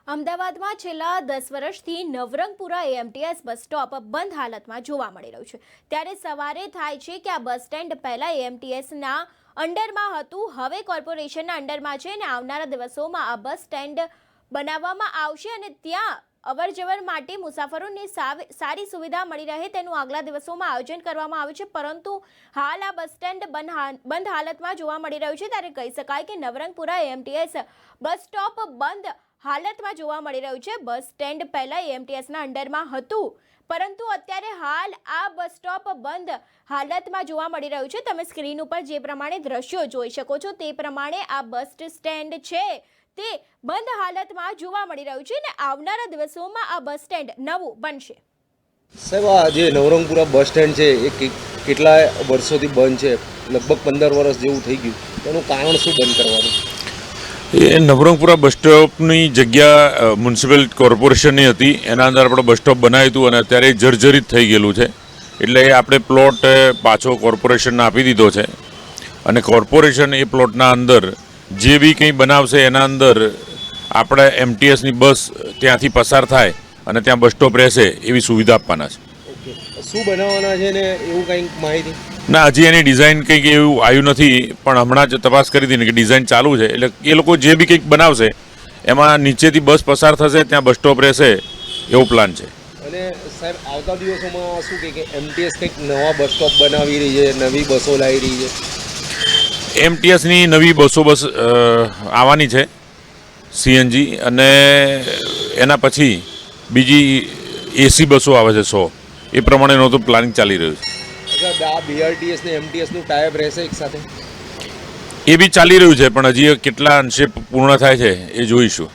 અમદાવાદમાં છેલ્લા 10 વર્ષથી નવરંગપુરા એએમટીએસ બસ સ્ટોપ બંધ હાલતમાં જોવા મળી રહ્યું છે। ત્યારે સવારે થાય છે કે આ બસ સ્ટેન્ડ પહેલા એએમટીએસના અંડરમાં હતું, હવે કોર્પોરેશનના અંડરમાં છે અને આવનારા દિવસોમાં આ બસ સ્ટેન્ડ બનાવવામાં આવશે અને ત્યાં અવરજવર માટે મુસાફરોને સારી સુવિધા મળી રહે તેનું આગલા દિવસોમાં આયોજન કરવામાં આવ્યું છે। પરંતુ હાલ આ બસ સ્ટેન્ડ બંધ હાલતમાં જોવા મળી રહ્યું છે। ત્યારે કહી શકાય કે નવરંગપુરા એએમટીએસ બસ સ્ટોપ બંધ હાલતમાં જોવા મળી રહ્યું છે। બસ સ્ટેન્ડ પહેલા એએમટીએસના અંડરમાં હતું, પરંતુ અત્યારે હાલ આ બસ સ્ટોપ બંધ હાલતમાં જોવા મળી રહ્યું છે। તમે સ્ક્રીન ઉપર જે પ્રમાણે દ્રશ્યો જોઈ શકો છો તે પ્રમાણે આ બસ સ્ટેન્ડ છે તે બંધ હાલતમાં જોવા મળી રહ્યું છે અને આવનારા દિવસોમાં આ બસ સ્ટેન્ડ નવું બનશે। સાહેબ, આ જે નવરંગપુરા બસ સ્ટેન્ડ છે એ કેટલા વર્ષોથી બંધ છે, લગભગ 15 વર્ષ જેવું થઈ ગયું, એનું કારણ શું બંધ કરવાનું? એ નવરંગપુરા બસ સ્ટોપની જગ્યા મ્યુનિસિપલ કોર્પોરેશનની હતી, એના અંદર આપણે બસ સ્ટોપ બનાવ્યું હતું અને અત્યારે જર્જરિત થઈ ગયેલું છે, એટલે આપણે પ્લોટ પાછો કોર્પોરેશનને આપી દીધો છે અને કોર્પોરેશન એ પ્લોટના અંદર જે બી કંઈ બનાવશે એના અંદર આપણે એમટીએસની બસ ત્યાંથી પસાર થાય અને ત્યાં બસ સ્ટોપ રહેશે એવી સુવિધા આપવાના છે। ઓકે, શું બનાવવાના છે ને એવું કંઈક માહિતી? ના, હજી એની ડિઝાઇન કંઈક એવું આવ્યું નથી, પણ હમણાં જ તપાસ કરી હતી ને કે ડિઝાઇન ચાલુ છે, એટલે એ લોકો જે બી કંઈક બનાવશે એમાં નીચેથી બસ પસાર થશે, ત્યાં બસ સ્ટોપ રહેશે એવો પ્લાન છે। અને સાહેબ, આવતા દિવસોમાં શું કે એમટીએસ કંઈક નવા બસ સ્ટોપ બનાવી રહી છે, નવી બસો લાવી રહી છે? એમટીએસની નવી બસો આવવાની છે સીએનજી, અને એના પછી બીજી એસી બસો આવે છે 100, એ પ્રમાણેનું તો પ્લાનિંગ ચાલી રહ્યું છે। આ બીઆરટીએસ ને એમટીએસનું ટાઈપ રહેશે એક સાથે? એ બી ચાલી રહ્યું છે, પણ હજી કેટલા અંશે પૂર્ણ થાય છે એ જોઈશું।